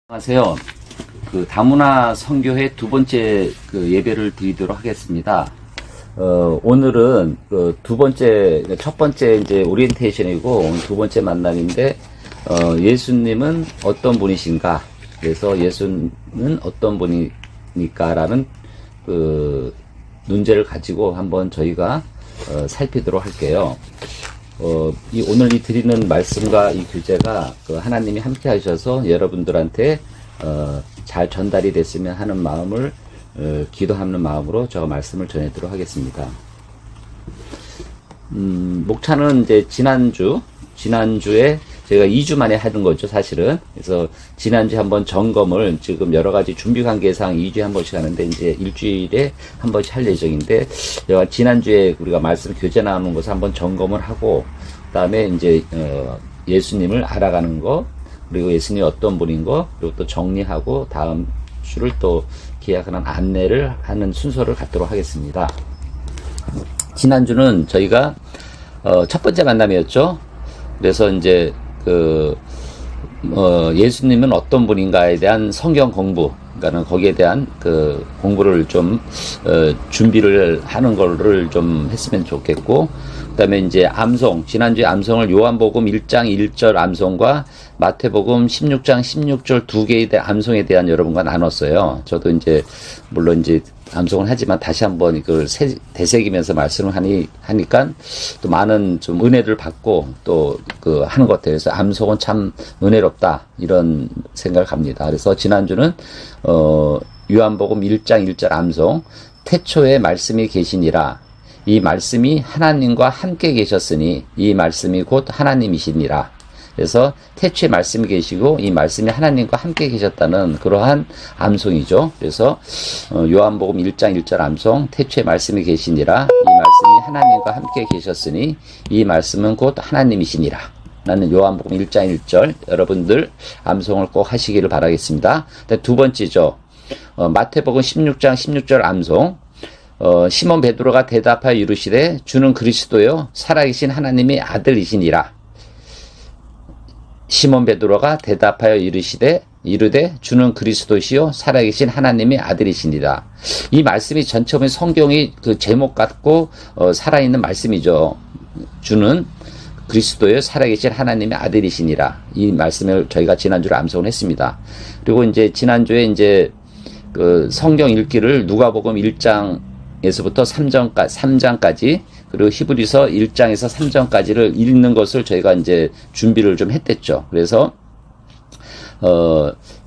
안녕하세요. 다문화 선교회 두 번째 예배를 드리도록 하겠습니다. 오늘은 첫 번째 이제 오리엔테이션이고, 오늘 두 번째 만남인데, 예수님은 어떤 분이신가? 그래서 예수는 어떤 분이니까라는 논제를 가지고 한번 저희가 살피도록 할게요. 오늘 드리는 말씀과 이 교재가 하나님이 함께 하셔서 여러분들한테 잘 전달이 됐으면 하는 마음을 기도하는 마음으로 제가 말씀을 전해드리도록 하겠습니다. 목차는 이제 지난주에 저희가 2주 만에 하는 거죠, 사실은. 그래서 지난주에 한번 점검을 지금 여러 가지 준비 관계상 2주에 한 번씩 하는데 이제 일주일에 한 번씩 할 예정인데, 지난주에 우리가 말씀 교재 나오는 것을 한번 점검을 하고, 그 다음에 이제, 예수님을 알아가는 거, 그리고 예수님이 어떤 분인 거, 그리고 또 정리하고 다음 주를 또 기약하는 안내를 하는 순서를 갖도록 하겠습니다. 지난주는 저희가, 첫 번째 만남이었죠. 그래서 이제, 예수님은 어떤 분인가에 대한 성경 공부, 그러니까는 거기에 대한 공부를 좀, 준비를 하는 거를 좀 했으면 좋겠고, 그 다음에 이제 지난주에 암송을 요한복음 1장 1절 암송과 마태복음 16장 16절 두 개의 암송에 대한 여러분과 나눴어요. 저도 이제, 물론 이제 암송을 하지만 다시 한번 이걸 되새기면서 말씀을 하니까 또 많은 좀 은혜를 받고 또 하는 것 같아요. 그래서 암송은 참 은혜롭다, 이런 생각을 합니다. 그래서 지난주는, 요한복음 1장 1절 암송, 태초에 말씀이 계시니라. 이 말씀이 하나님과 함께 계셨으니 이 말씀이 곧 하나님이시니라. 그래서 태초에 말씀이 계시고 이 말씀이 하나님과 함께 계셨다는 그러한 암송이죠. 그래서 요한복음 1장 1절 암송, 태초에 말씀이 계시니라. 이 말씀이 하나님과 함께 계셨으니 이 말씀은 곧 하나님이시니라. 나는 요한복음 1장 1절 여러분들 암송을 꼭 하시기를 바라겠습니다. 두 번째죠. 마태복음 16장 16절 암송. 시몬 베드로가 대답하여 이르시되 주는 그리스도요 살아계신 하나님의 아들이시니라. 시몬 베드로가 대답하여 이르되 주는 그리스도시요 살아계신 하나님의 아들이시니라. 이 말씀이 전체 보면 성경이 제목 같고 살아있는 말씀이죠. 주는 그리스도요 살아계신 하나님의 아들이시니라. 이 말씀을 저희가 지난주에 암송을 했습니다. 그리고 이제 지난주에 이제 성경 읽기를 누가복음 1장에서부터 3장까지 그리고 히브리서 1장에서 3장까지를 읽는 것을 저희가 이제 준비를 좀 했댔죠. 그래서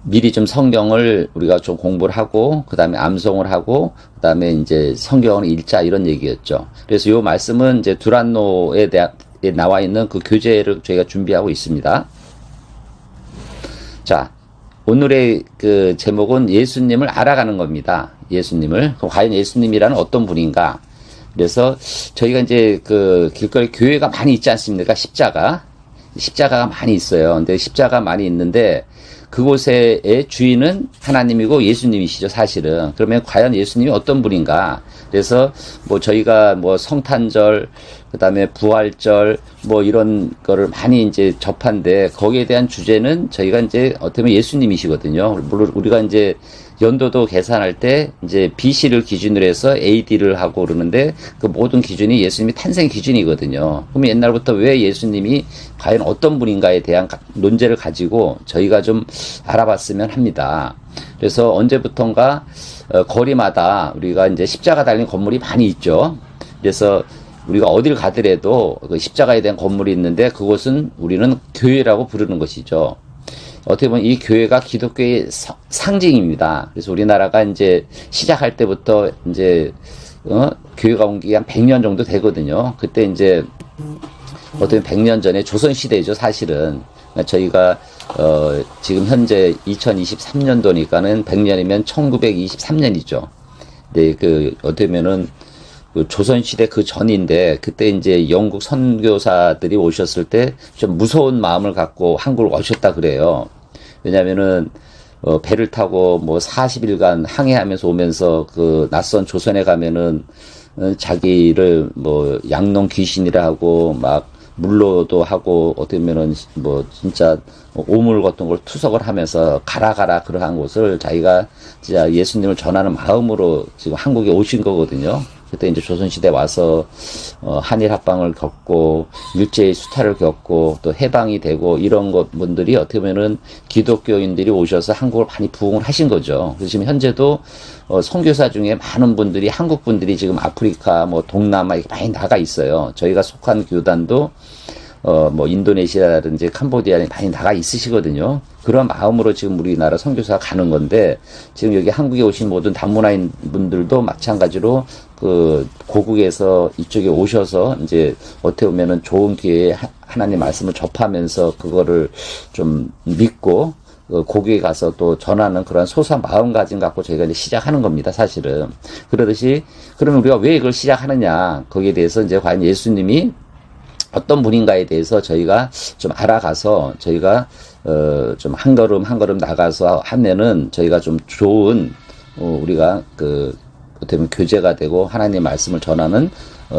미리 좀 성경을 우리가 좀 공부를 하고 그다음에 암송을 하고 그다음에 이제 성경을 읽자, 이런 얘기였죠. 그래서 이 말씀은 이제 두란노에 나와 있는 그 교재를 저희가 준비하고 있습니다. 자, 오늘의 제목은 예수님을 알아가는 겁니다. 예수님을. 그럼 과연 예수님이라는 어떤 분인가? 그래서 저희가 이제 길거리 교회가 많이 있지 않습니까? 십자가가 많이 있어요. 근데 십자가 많이 있는데 그곳의 주인은 하나님이고 예수님이시죠, 사실은. 그러면 과연 예수님이 어떤 분인가? 그래서 저희가 성탄절, 그 다음에 부활절, 이런 거를 많이 이제 접한데 거기에 대한 주제는 저희가 이제 어떻게 보면 예수님이시거든요. 물론 우리가 이제 연도도 계산할 때 이제 BC를 기준으로 해서 AD를 하고 그러는데 그 모든 기준이 예수님이 탄생 기준이거든요. 그럼 옛날부터 왜 예수님이 과연 어떤 분인가에 대한 논제를 가지고 저희가 좀 알아봤으면 합니다. 그래서 언제부턴가 거리마다 우리가 이제 십자가 달린 건물이 많이 있죠. 그래서 우리가 어딜 가더라도 십자가에 대한 건물이 있는데 그곳은 우리는 교회라고 부르는 것이죠. 어떻게 보면 이 교회가 기독교의 상징입니다. 그래서 우리나라가 이제 시작할 때부터 이제 교회가 온 게 한 100년 정도 되거든요. 그때 이제 어떻게 보면 100년 전에 조선시대죠, 사실은. 저희가 지금 현재 2023년도니까는 100년이면 1923년이죠. 네, 어떻게 보면은 조선시대 그 전인데, 그때 이제 영국 선교사들이 오셨을 때 좀 무서운 마음을 갖고 한국을 오셨다 그래요. 왜냐면은, 배를 타고 40일간 항해하면서 오면서 낯선 조선에 가면은, 자기를 양놈 귀신이라 하고 물로도 하고 어떻게 보면은 뭐 진짜 오물 같은 걸 투석을 하면서 가라 그러한 곳을 자기가 진짜 예수님을 전하는 마음으로 지금 한국에 오신 거거든요. 그때 이제 조선시대 와서 한일 합방을 겪고 일제의 수탈을 겪고 또 해방이 되고 이런 분들이 어떻게 보면은 기독교인들이 오셔서 한국을 많이 부흥을 하신 거죠. 그래서 지금 현재도 선교사 중에 많은 분들이 한국 분들이 지금 아프리카 뭐 동남아 이렇게 많이 나가 있어요. 저희가 속한 교단도 뭐 인도네시아라든지 캄보디아에 많이 나가 있으시거든요. 그런 마음으로 지금 우리나라 선교사가 가는 건데 지금 여기 한국에 오신 모든 단문화인 분들도 마찬가지로 그 고국에서 이쪽에 오셔서 이제 어떻게 보면은 좋은 기회에 하나님 말씀을 접하면서 그거를 좀 믿고 고국에 가서 또 전하는 그런 소소한 마음가짐 갖고 저희가 이제 시작하는 겁니다, 사실은. 그러듯이 그러면 우리가 왜 이걸 시작하느냐 거기에 대해서 이제 과연 예수님이 어떤 분인가에 대해서 저희가 좀 알아가서 저희가 좀 한 걸음 나가서 하면은 저희가 좀 좋은 우리가 어떻게 보면 교제가 되고 하나님의 말씀을 전하는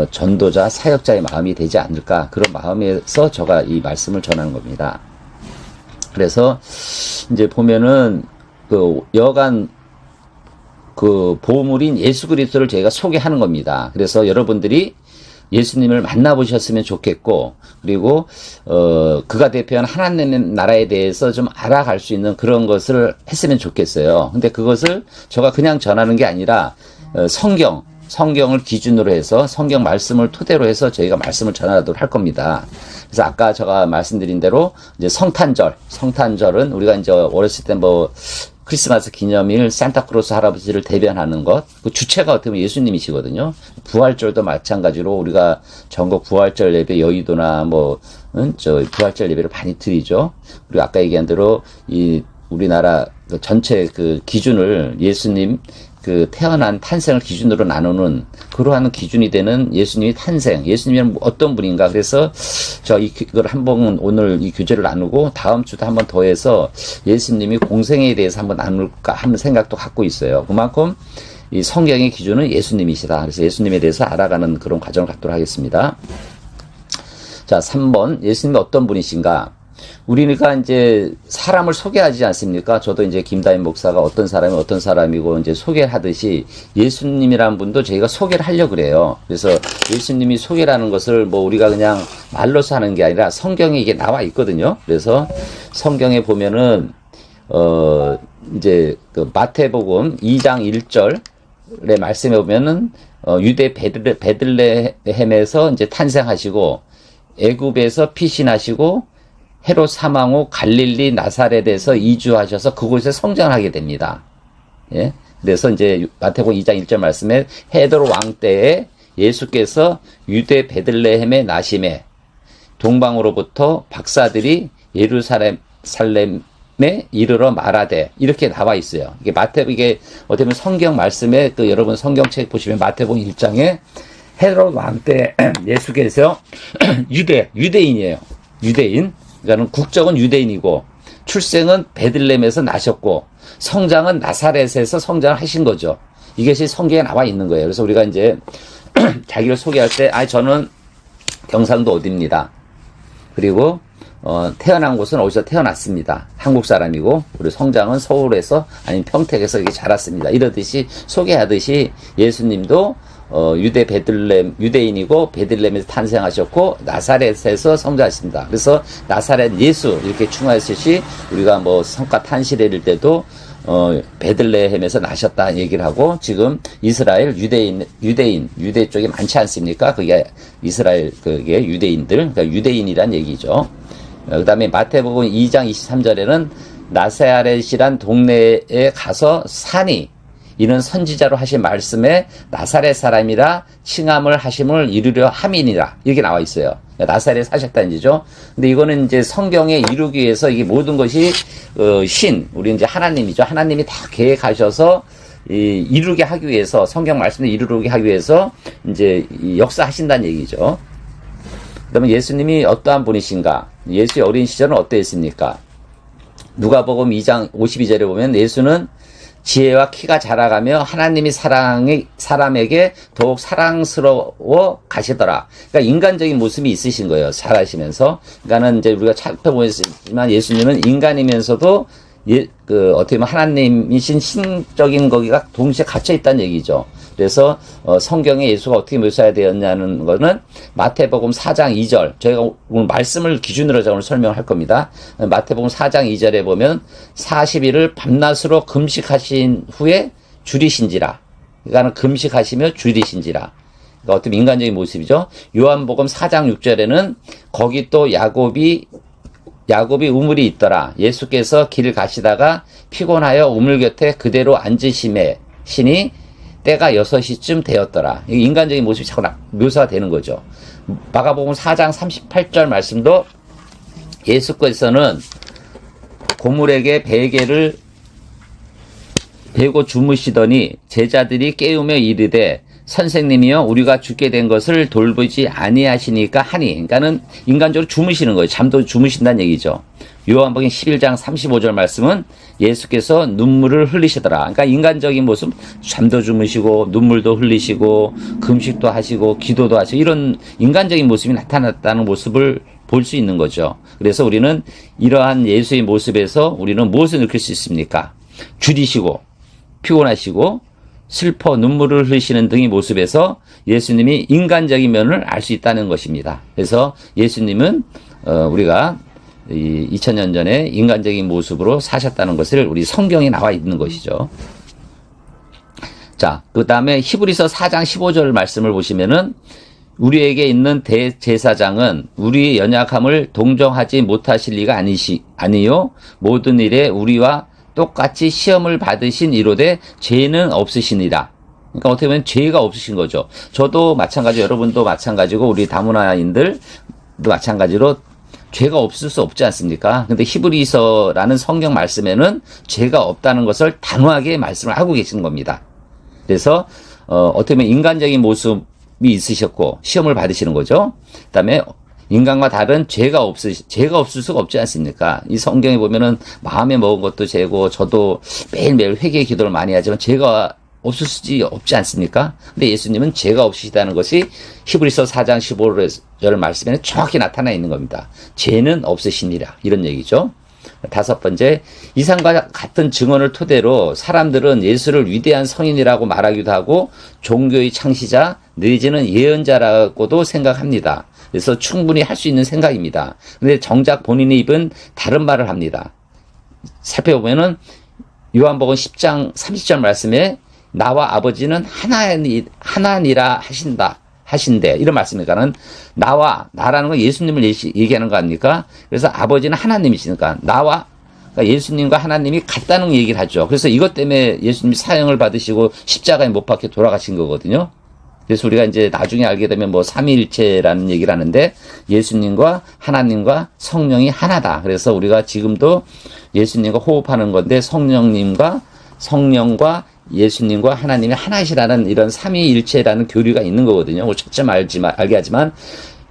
전도자 사역자의 마음이 되지 않을까 그런 마음에서 제가 이 말씀을 전하는 겁니다. 그래서 이제 보면은 여간 보물인 예수 그리스도를 저희가 소개하는 겁니다. 그래서 여러분들이 예수님을 만나보셨으면 좋겠고, 그리고, 그가 대표하는 하나님 나라에 대해서 좀 알아갈 수 있는 그런 것을 했으면 좋겠어요. 근데 그것을 제가 그냥 전하는 게 아니라, 성경을 기준으로 해서 성경 말씀을 토대로 해서 저희가 말씀을 전하도록 할 겁니다. 그래서 아까 제가 말씀드린 대로 이제 성탄절은 우리가 이제 어렸을 때 크리스마스 기념일 산타크로스 할아버지를 대변하는 것, 그 주체가 어떻게 보면 예수님이시거든요. 부활절도 마찬가지로 우리가 전국 부활절 예배 여의도나 부활절 예배를 많이 드리죠. 그리고 아까 얘기한 대로 우리나라 전체 기준을 예수님 태어난 탄생을 기준으로 나누는 그러한 기준이 되는 예수님의 탄생, 예수님은 어떤 분인가. 그래서 이걸 한번 오늘 이 교제를 나누고 다음 주도 한번 더 해서 예수님이 공생에 대해서 한번 나눌까 하는 생각도 갖고 있어요. 그만큼 이 성경의 기준은 예수님이시다. 그래서 예수님에 대해서 알아가는 그런 과정을 갖도록 하겠습니다. 자, 3번. 예수님이 어떤 분이신가? 우리가 이제 사람을 소개하지 않습니까? 저도 이제 김다인 목사가 어떤 사람이고 이제 소개를 하듯이 예수님이라는 분도 저희가 소개를 하려고 그래요. 그래서 예수님이 소개라는 것을 우리가 그냥 말로서 하는 게 아니라 성경에 이게 나와 있거든요. 그래서 성경에 보면은, 이제 마태복음 2장 1절의 말씀에 보면은, 유대 베들레헴에서 이제 탄생하시고, 애굽에서 피신하시고, 헤롯 사망 후 갈릴리 나사렛에서 이주하셔서 그곳에 성장하게 됩니다. 예. 그래서 이제 마태복음 2장 1절 말씀에 헤롯 왕 때에 예수께서 유대 베들레헴에 나심에 동방으로부터 박사들이 예루살렘에 이르러 말하되 이렇게 나와 있어요. 이게 이게 어떻게 보면 성경 말씀에 여러분 성경책 보시면 마태복음 1장에 헤롯 왕 때 예수께서 유대인이에요. 유대인. 그러니까 국적은 유대인이고 출생은 베들레헴에서 나셨고 성장은 나사렛에서 성장을 하신 거죠. 이것이 성경에 나와 있는 거예요. 그래서 우리가 이제 자기를 소개할 때 저는 경상도 어디입니다. 그리고 태어난 곳은 어디서 태어났습니다. 한국 사람이고 그리고 성장은 서울에서 아니면 평택에서 이렇게 자랐습니다. 이러듯이 소개하듯이 예수님도 유대인이고 베들레헴에서 탄생하셨고 나사렛에서 성장하십니다. 그래서 나사렛 예수 이렇게 충하했듯이 우리가 성가 탄신일 때도 베들레헴에서 나셨다 얘기를 하고 지금 이스라엘 유대 쪽이 많지 않습니까? 그게 이스라엘 그게 유대인들 그러니까 유대인이란 얘기죠. 그다음에 마태복음 2장 23절에는 나사렛이란 동네에 가서 사니 이는 선지자로 하신 말씀에 나사렛 사람이라 칭함을 하심을 이루려 함이니라 이렇게 나와 있어요. 나사렛에 사셨다는 얘기죠. 근데 이거는 이제 성경에 이루기 위해서 이게 모든 것이 우리 이제 하나님이죠. 하나님이 다 계획하셔서 이루게 하기 위해서 성경 말씀을 이루게 하기 위해서 이제 역사하신다는 얘기죠. 그러면 예수님이 어떠한 분이신가? 예수의 어린 시절은 어떠했습니까? 누가복음 2장 52절에 보면 예수는 지혜와 키가 자라가며 하나님이 사람에게 더욱 사랑스러워 가시더라. 그러니까 인간적인 모습이 있으신 거예요. 살아시면서. 그러니까는 이제 우리가 살펴보겠지만 예수님은 인간이면서도 어떻게 보면 하나님이신 신적인 거기가 동시에 갇혀 있다는 얘기죠. 그래서 성경에 예수가 어떻게 묘사가 되었냐는 거는 마태복음 4장 2절, 저희가 오늘 말씀을 기준으로 오늘 설명할 겁니다. 마태복음 4장 2절에 보면 40일을 밤낮으로 금식하신 후에 줄이신지라. 그러니까 금식하시며 줄이신지라. 그러니까 어떻게 인간적인 모습이죠. 요한복음 4장 6절에는 거기 또 야곱이 우물이 있더라. 예수께서 길을 가시다가 피곤하여 우물 곁에 그대로 앉으심에 신이 때가 6시쯤 되었더라. 인간적인 모습이 자꾸 묘사가 되는 거죠. 마가복음 4장 38절 말씀도 예수께서는 고물에게 베개를 베고 주무시더니 제자들이 깨우며 이르되 선생님이여 우리가 죽게 된 것을 돌보지 아니하시니까 하니. 그러니까는 인간적으로 주무시는 거예요. 잠도 주무신다는 얘기죠. 요한복음 11장 35절 말씀은 예수께서 눈물을 흘리시더라. 그러니까 인간적인 모습, 잠도 주무시고 눈물도 흘리시고 금식도 하시고 기도도 하시고 이런 인간적인 모습이 나타났다는 모습을 볼 수 있는 거죠. 그래서 우리는 이러한 예수의 모습에서 우리는 무엇을 느낄 수 있습니까? 줄이시고 피곤하시고 슬퍼 눈물을 흘리시는 등의 모습에서 예수님이 인간적인 면을 알 수 있다는 것입니다. 그래서 예수님은 우리가 2000년 전에 인간적인 모습으로 사셨다는 것을 우리 성경에 나와 있는 것이죠. 자, 그 다음에 히브리서 4장 15절 말씀을 보시면은 우리에게 있는 대제사장은 우리의 연약함을 동정하지 못하실 리가 아니요 모든 일에 우리와 똑같이 시험을 받으신 이로되 죄는 없으시니라. 그러니까 어떻게 보면 죄가 없으신 거죠. 저도 마찬가지고 여러분도 마찬가지고 우리 다문화인들도 마찬가지로 죄가 없을 수 없지 않습니까? 근데 히브리서라는 성경 말씀에는 죄가 없다는 것을 단호하게 말씀을 하고 계시는 겁니다. 그래서 어떻게 보면 인간적인 모습이 있으셨고 시험을 받으시는 거죠. 그다음에 인간과 다른 죄가 없을 수가 없지 않습니까? 이 성경에 보면은 마음에 먹은 것도 죄고 저도 매일매일 회개 기도를 많이 하지만 죄가 없을 수 없지 않습니까? 근데 예수님은 죄가 없으시다는 것이 히브리서 4장 15절 말씀에는 정확히 나타나 있는 겁니다. 죄는 없으시니라 이런 얘기죠. 다섯 번째, 이상과 같은 증언을 토대로 사람들은 예수를 위대한 성인이라고 말하기도 하고 종교의 창시자 내지는 예언자라고도 생각합니다. 그래서 충분히 할 수 있는 생각입니다. 근데 정작 본인의 입은 다른 말을 합니다. 살펴보면은 요한복음 10장 30절 말씀에 나와 아버지는 하나니라 하신대 이런 말씀이니까는 나라는 건 예수님을 얘기하는 거 아닙니까? 그래서 아버지는 하나님이시니까 그러니까 예수님과 하나님이 같다는 얘기를 하죠. 그래서 이것 때문에 예수님이 사형을 받으시고 십자가에 못 박혀 돌아가신 거거든요. 그래서 우리가 이제 나중에 알게 되면 뭐 삼위일체라는 얘기를 하는데 예수님과 하나님과 성령이 하나다. 그래서 우리가 지금도 예수님과 호흡하는 건데 성령과 예수님과 하나님이 하나시라는 이런 삼위일체라는 교리가 있는 거거든요. 뭐 초점 알게 하지만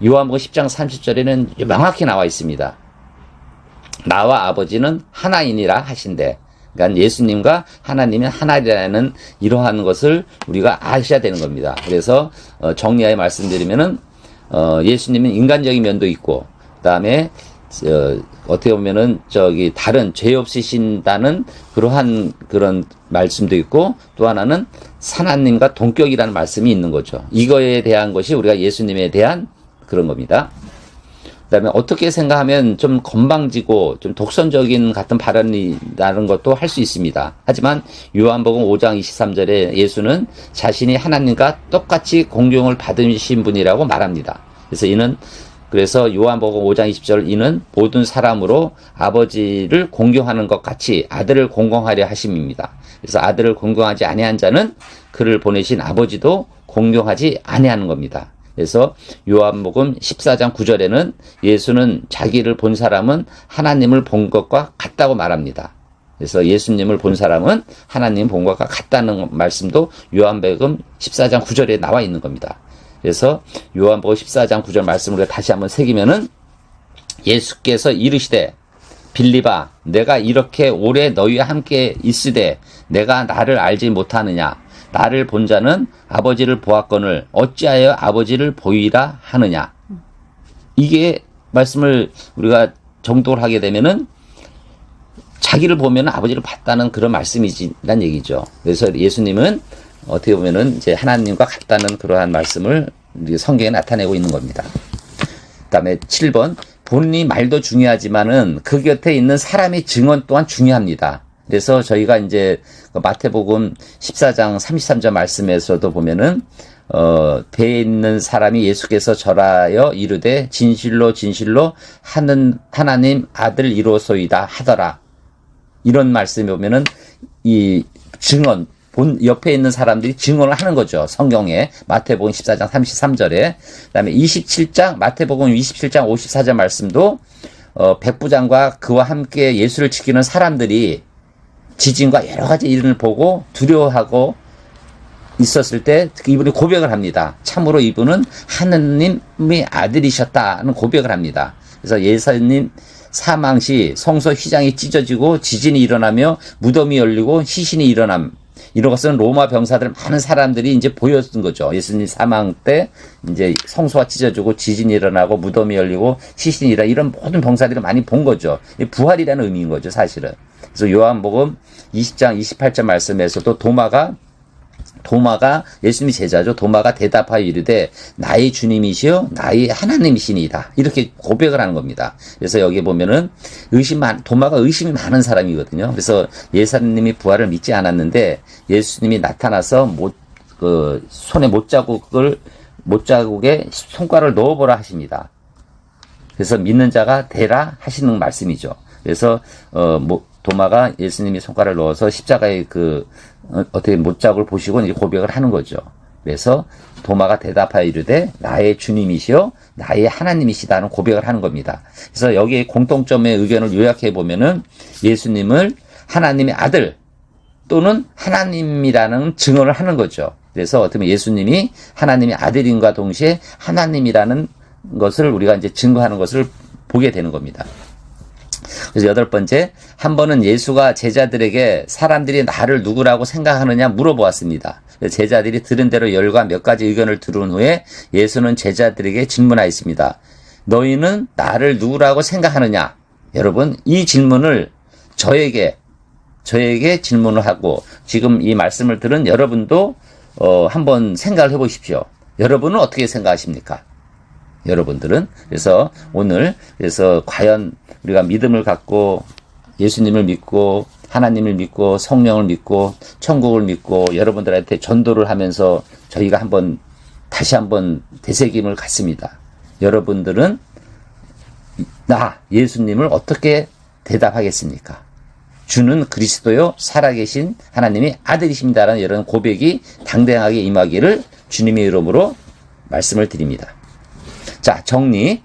요한복음 10장 30절에는 명확히 나와 있습니다. 나와 아버지는 하나이니라 하신대. 그러니까 예수님과 하나님이 하나라는 이러한 것을 우리가 아셔야 되는 겁니다. 그래서 정리하여 말씀드리면은 예수님은 인간적인 면도 있고 그다음에 어떻게 보면은 다른 죄 없으신다는 그런 말씀도 있고 또 하나는 하나님과 동격이라는 말씀이 있는 거죠. 이거에 대한 것이 우리가 예수님에 대한 그런 겁니다. 그다음에 어떻게 생각하면 좀 건방지고 좀 독선적인 같은 발언이라는 것도 할 수 있습니다. 하지만 요한복음 5장 23절에 예수는 자신이 하나님과 똑같이 공경을 받으신 분이라고 말합니다. 그래서 요한복음 5장 20절 이는 모든 사람으로 아버지를 공경하는 것 같이 아들을 공경하려 하심입니다. 그래서 아들을 공경하지 아니한 자는 그를 보내신 아버지도 공경하지 아니하는 겁니다. 그래서 요한복음 14장 9절에는 예수는 자기를 본 사람은 하나님을 본 것과 같다고 말합니다. 그래서 예수님을 본 사람은 하나님 본 것과 같다는 말씀도 요한복음 14장 9절에 나와 있는 겁니다. 그래서 요한복음 14장 9절 말씀을 다시 한번 새기면은 예수께서 이르시되 빌립아, 내가 이렇게 오래 너희와 함께 있으되 내가 나를 알지 못하느냐? 나를 본 자는 아버지를 보았거늘 어찌하여 아버지를 보이라 하느냐? 이게 말씀을 우리가 정독을 하게 되면은 자기를 보면 아버지를 봤다는 그런 말씀이란 얘기죠. 그래서 예수님은 어떻게 보면은 이제 하나님과 같다는 그러한 말씀을 성경에 나타내고 있는 겁니다. 그다음에 7번, 본인이 말도 중요하지만은 그 곁에 있는 사람의 증언 또한 중요합니다. 그래서 저희가 이제 마태복음 14장 33절 말씀에서도 보면은 배에 있는 사람이 예수께서 절하여 이르되 진실로 진실로 하나님 아들 이로소이다 하더라. 이런 말씀이 보면은 이 증언, 옆에 있는 사람들이 증언을 하는 거죠. 성경에 마태복음 14장 33절에. 그다음에 27장 마태복음 27장 54절 말씀도 백부장과 그와 함께 예수를 지키는 사람들이 지진과 여러 가지 일을 보고 두려워하고 있었을 때 이분이 고백을 합니다. 참으로 이분은 하느님의 아들이셨다는 고백을 합니다. 그래서 예수님 사망 시 성소 휘장이 찢어지고 지진이 일어나며 무덤이 열리고 시신이 일어남, 이런 것은 로마 병사들 많은 사람들이 이제 보였던 거죠. 예수님 사망 때 이제 성소가 찢어지고 지진이 일어나고 무덤이 열리고 시신이 일어나, 이런 모든 병사들이 많이 본 거죠. 부활이라는 의미인 거죠, 사실은. 그래서 요한복음 20장 28절 말씀에서도 도마가 예수님이 제자죠. 도마가 대답하여 이르되 나의 주님이시여 나의 하나님이시니이다. 이렇게 고백을 하는 겁니다. 그래서 여기 보면은 도마가 의심이 많은 사람이거든요. 그래서 예수님이 부활을 믿지 않았는데 예수님이 나타나서 손에 못자국에 손가락을 넣어보라 하십니다. 그래서 믿는 자가 되라 하시는 말씀이죠. 그래서 도마가 예수님이 손가락을 넣어서 십자가의 어떻게 못자국을 보시고 이제 고백을 하는 거죠. 그래서 도마가 대답하여 이르되 나의 주님이시여 나의 하나님이시다는 고백을 하는 겁니다. 그래서 여기에 공통점의 의견을 요약해 보면은 예수님을 하나님의 아들 또는 하나님이라는 증언을 하는 거죠. 그래서 어떻게 보면 예수님이 하나님의 아들임과 동시에 하나님이라는 것을 우리가 이제 증거하는 것을 보게 되는 겁니다. 그래서 8번째, 한 번은 예수가 제자들에게 사람들이 나를 누구라고 생각하느냐 물어보았습니다. 제자들이 들은 대로 열과 몇 가지 의견을 들은 후에 예수는 제자들에게 질문하였습니다. 너희는 나를 누구라고 생각하느냐? 여러분, 이 질문을 저에게 질문을 하고 지금 이 말씀을 들은 여러분도 한번 생각을 해보십시오. 여러분은 어떻게 생각하십니까? 여러분들은. 그래서 오늘 과연 우리가 믿음을 갖고 예수님을 믿고 하나님을 믿고 성령을 믿고 천국을 믿고 여러분들한테 전도를 하면서 저희가 다시 한번 되새김을 갖습니다. 여러분들은 예수님을 어떻게 대답하겠습니까? 주는 그리스도요 살아계신 하나님의 아들이십니다라는 이런 고백이 당당하게 임하기를 주님의 이름으로 말씀을 드립니다. 자, 정리.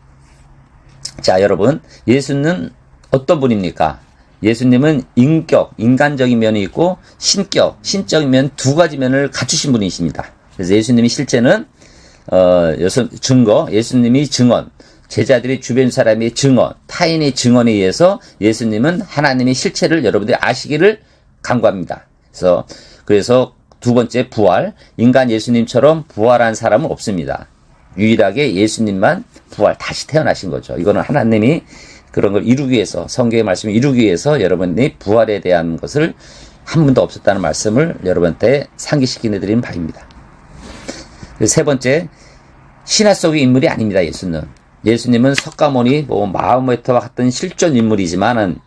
자, 여러분, 예수는 어떤 분입니까? 예수님은 인간적인 면이 있고 신적인 면, 두 가지 면을 갖추신 분이십니다. 그래서 예수님이 실제는 예수님이 증언, 제자들이 주변 사람의 증언, 타인의 증언에 의해서 예수님은 하나님의 실체를 여러분들이 아시기를 간구합니다. 그래서 두 번째, 부활. 인간 예수님처럼 부활한 사람은 없습니다. 유일하게 예수님만 다시 태어나신 거죠. 이거는 하나님이 그런 걸 이루기 위해서, 성경의 말씀을 이루기 위해서 여러분이 부활에 대한 것을 한 번도 없었다는 말씀을 여러분한테 상기시켜 드리는 바입니다. 세 번째, 신화 속의 인물이 아닙니다. 예수님은 석가모니, 마호메트와 같은 실존 인물이지만은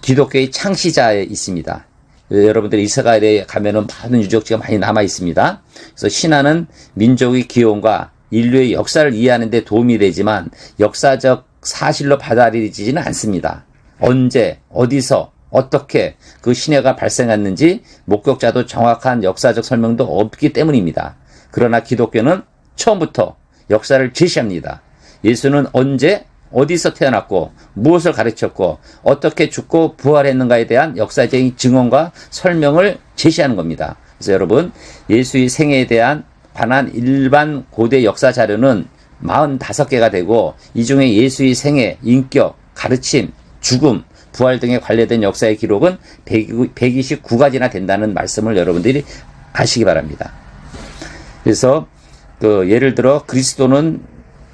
기독교의 창시자에 있습니다. 여러분들이 이스라엘에 가면은 많은 유적지가 많이 남아 있습니다. 그래서 신화는 민족의 기원과 인류의 역사를 이해하는 데 도움이 되지만 역사적 사실로 받아들이지는 않습니다. 언제, 어디서, 어떻게 그 신화가 발생했는지 목격자도 정확한 역사적 설명도 없기 때문입니다. 그러나 기독교는 처음부터 역사를 제시합니다. 예수는 언제, 어디서 태어났고 무엇을 가르쳤고 어떻게 죽고 부활했는가에 대한 역사적인 증언과 설명을 제시하는 겁니다. 그래서 여러분, 예수의 생애에 대한 관한 일반 고대 역사 자료는 45개가 되고 이 중에 예수의 생애, 인격, 가르침, 죽음, 부활 등에 관련된 역사의 기록은 129가지나 된다는 말씀을 여러분들이 아시기 바랍니다. 그래서 예를 들어 그리스도는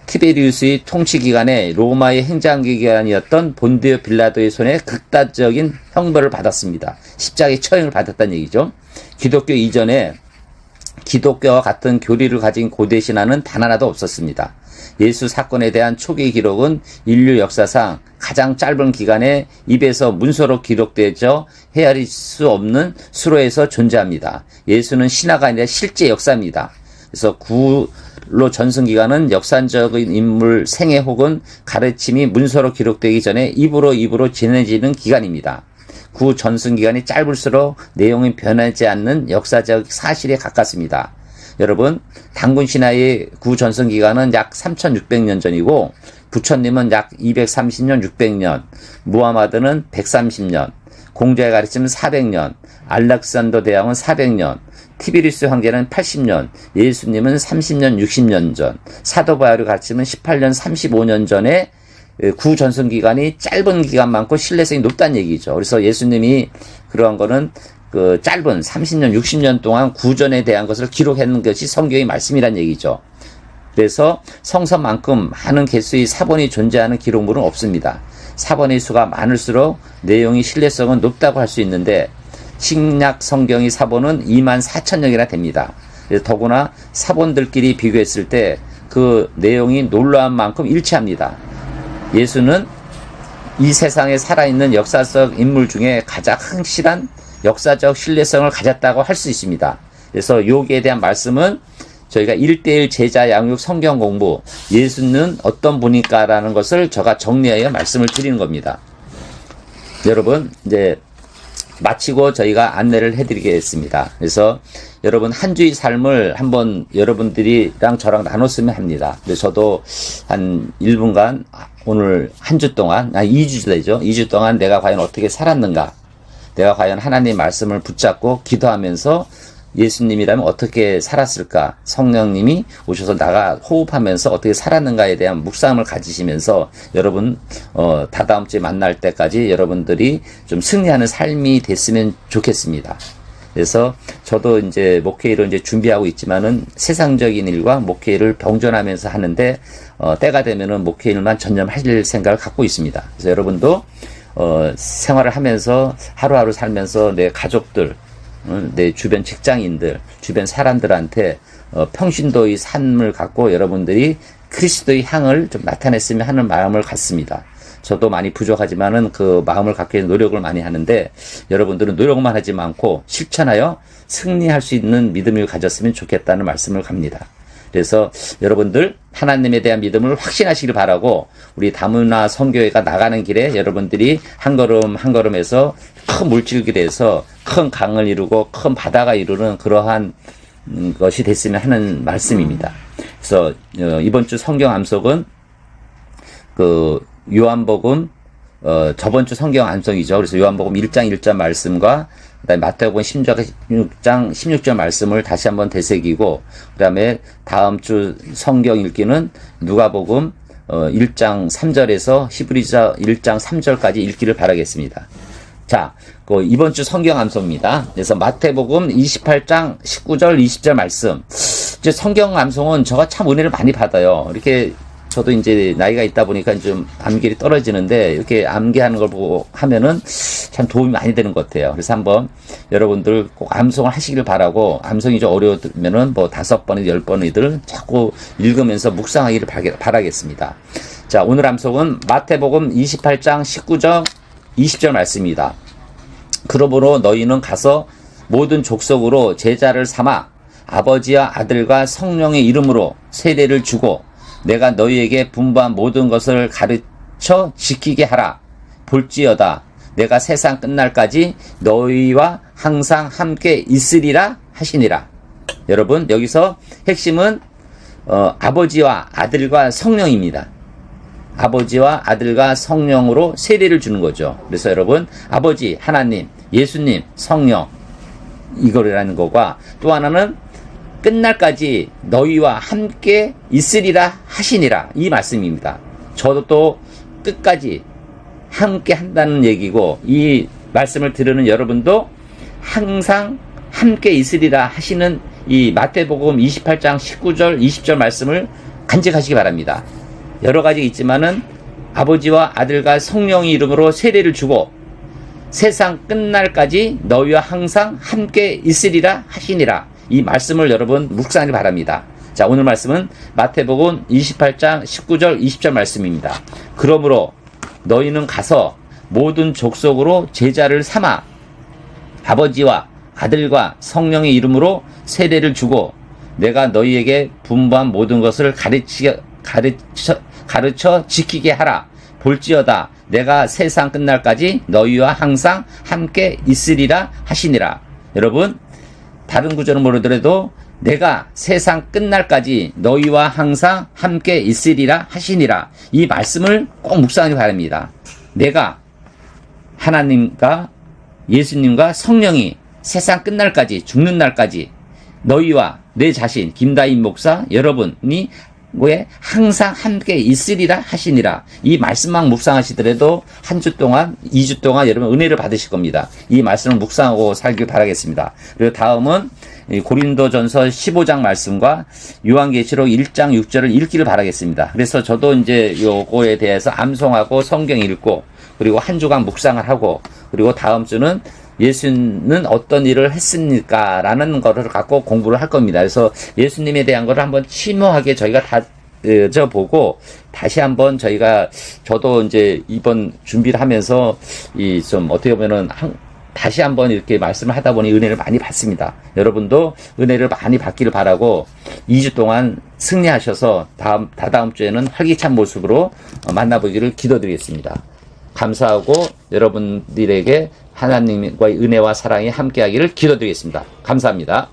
티베리우스의 통치 기간에 로마의 행정기관이었던 본디오 빌라도의 손에 극단적인 형벌을 받았습니다. 십자가의 처형을 받았다는 얘기죠. 기독교 이전에 기독교와 같은 교리를 가진 고대 신화는 단 하나도 없었습니다. 예수 사건에 대한 초기 기록은 인류 역사상 가장 짧은 기간에 입에서 문서로 기록되어 헤아릴 수 없는 수로에서 존재합니다. 예수는 신화가 아니라 실제 역사입니다. 그래서 구로 전승기간은 역사적인 인물 생애 혹은 가르침이 문서로 기록되기 전에 입으로 전해지는 기간입니다. 구 전승기간이 짧을수록 내용이 변하지 않는 역사적 사실에 가깝습니다. 여러분, 당군 신화의 구 전승기간은 약 3600년 전이고 부처님은 약 230년, 600년, 무하마드는 130년, 공자의 가르침은 400년, 알렉산더 대왕은 400년, 티베리우스 황제는 80년, 예수님은 30년, 60년 전, 사도 바울의 가르침은 18년, 35년 전에 구 전승기간이 짧은 기간 많고 신뢰성이 높다는 얘기죠. 그래서 예수님이 그러한 거는 짧은 30년, 60년 동안 구전에 대한 것을 기록한 것이 성경의 말씀이란 얘기죠. 그래서 성서만큼 많은 개수의 사본이 존재하는 기록물은 없습니다. 사본의 수가 많을수록 내용의 신뢰성은 높다고 할 수 있는데 신약 성경의 사본은 24,000여개나 됩니다. 더구나 사본들끼리 비교했을 때 그 내용이 놀라운 만큼 일치합니다. 예수는 이 세상에 살아있는 역사적 인물 중에 가장 확실한 역사적 신뢰성을 가졌다고 할 수 있습니다. 그래서 여기에 대한 말씀은 저희가 1:1 제자 양육 성경 공부, 예수는 어떤 분일까라는 것을 제가 정리하여 말씀을 드리는 겁니다. 여러분, 이제 마치고 저희가 안내를 해드리겠습니다. 그래서 여러분 한 주의 삶을 한번 여러분들이랑 저랑 나눴으면 합니다. 그래서 저도 한 1분간 오늘 한 주 동안, 2주 되죠. 2주 동안 내가 과연 어떻게 살았는가, 내가 과연 하나님 말씀을 붙잡고 기도하면서 예수님이라면 어떻게 살았을까, 성령님이 오셔서 나가 호흡하면서 어떻게 살았는가에 대한 묵상을 가지시면서 여러분 다다음 주에 만날 때까지 여러분들이 좀 승리하는 삶이 됐으면 좋겠습니다. 그래서 저도 이제 목회일을 이제 준비하고 있지만은 세상적인 일과 목회일을 병존하면서 하는데 때가 되면은 목회일만 전념할 생각을 갖고 있습니다. 그래서 여러분도 생활을 하면서 하루하루 살면서 내 가족들, 내 주변 직장인들, 주변 사람들한테 평신도의 삶을 갖고 여러분들이 그리스도의 향을 좀 나타냈으면 하는 마음을 갖습니다. 저도 많이 부족하지만은 그 마음을 갖기 위해 노력을 많이 하는데 여러분들은 노력만 하지 않고 실천하여 승리할 수 있는 믿음을 가졌으면 좋겠다는 말씀을 갑니다. 그래서 여러분들 하나님에 대한 믿음을 확신하시길 바라고, 우리 다문화 선교회가 나가는 길에 여러분들이 한 걸음 한 걸음에서 큰 물질길에서 큰 강을 이루고 큰 바다가 이루는 그러한 것이 됐으면 하는 말씀입니다. 그래서 이번 주 성경 암송은 요한복음 저번 주 성경 암송이죠. 그래서 요한복음 1장 1절 말씀과 그다음에 마태복음 16장 16절 말씀을 다시 한번 되새기고, 그다음에 다음 주 성경 읽기는 누가복음 1장 3절에서 히브리서 1장 3절까지 읽기를 바라겠습니다. 자, 이번 주 성경 암송입니다. 그래서 마태복음 28장 19절 20절 말씀. 이제 성경 암송은 제가 참 은혜를 많이 받아요. 이렇게 저도 이제 나이가 있다 보니까 좀 암기력이 떨어지는데 이렇게 암기하는 걸 보고 하면은 참 도움이 많이 되는 것 같아요. 그래서 한번 여러분들 꼭 암송을 하시길 바라고, 암송이 좀 어려우면은 5번이든 10번이든 자꾸 읽으면서 묵상하기를 바라겠습니다. 자, 오늘 암송은 마태복음 28장 19절 20절 말씀입니다. 그러므로 너희는 가서 모든 족속으로 제자를 삼아 아버지와 아들과 성령의 이름으로 세례를 주고 내가 너희에게 분부한 모든 것을 가르쳐 지키게 하라. 볼지어다 내가 세상 끝날까지 너희와 항상 함께 있으리라 하시니라. 여러분, 여기서 핵심은 아버지와 아들과 성령입니다. 아버지와 아들과 성령으로 세례를 주는 거죠. 그래서 여러분, 아버지 하나님, 예수님, 성령, 이거라는 거가, 또 하나는 끝날까지 너희와 함께 있으리라 하시니라, 이 말씀입니다. 저도 또 끝까지 함께 한다는 얘기고, 이 말씀을 들으는 여러분도 항상 함께 있으리라 하시는 이 마태복음 28장 19절 20절 말씀을 간직하시기 바랍니다. 여러 가지 있지만은 아버지와 아들과 성령의 이름으로 세례를 주고 세상 끝날까지 너희와 항상 함께 있으리라 하시니라. 이 말씀을 여러분 묵상하기 바랍니다. 자, 오늘 말씀은 마태복음 28장 19절 20절 말씀입니다. 그러므로 너희는 가서 모든 족속으로 제자를 삼아 아버지와 아들과 성령의 이름으로 세례를 주고 내가 너희에게 분부한 모든 것을 가르쳐 지키게 하라. 볼지어다 내가 세상 끝날까지 너희와 항상 함께 있으리라 하시니라. 여러분, 다른 구절은 모르더라도 내가 세상 끝날까지 너희와 항상 함께 있으리라 하시니라. 이 말씀을 꼭 묵상하기 바랍니다. 내가 하나님과 예수님과 성령이 세상 끝날까지, 죽는 날까지 너희와 내 자신 김다인 목사 여러분이 왜 항상 함께 있으리라 하시니라. 이 말씀만 묵상하시더라도 한 주 동안, 2주 동안 여러분 은혜를 받으실 겁니다. 이 말씀을 묵상하고 살길 바라겠습니다. 그리고 다음은 고린도전서 15장 말씀과 요한계시록 1장 6절을 읽기를 바라겠습니다. 그래서 저도 이제 요거에 대해서 암송하고 성경 읽고 그리고 한 주간 묵상을 하고 그리고 다음 주는 예수는 어떤 일을 했습니까? 라는 거를 갖고 공부를 할 겁니다. 그래서 예수님에 대한 거를 한번 심오하게 저희가 다 보고 다시 한번 저도 이제 이번 준비를 하면서 좀 어떻게 보면은 다시 한번 이렇게 말씀을 하다 보니 은혜를 많이 받습니다. 여러분도 은혜를 많이 받기를 바라고 2주 동안 승리하셔서 다다음 주에는 활기찬 모습으로 만나보기를 기도드리겠습니다. 감사하고 여러분들에게 하나님과의 은혜와 사랑이 함께하기를 기도드리겠습니다. 감사합니다.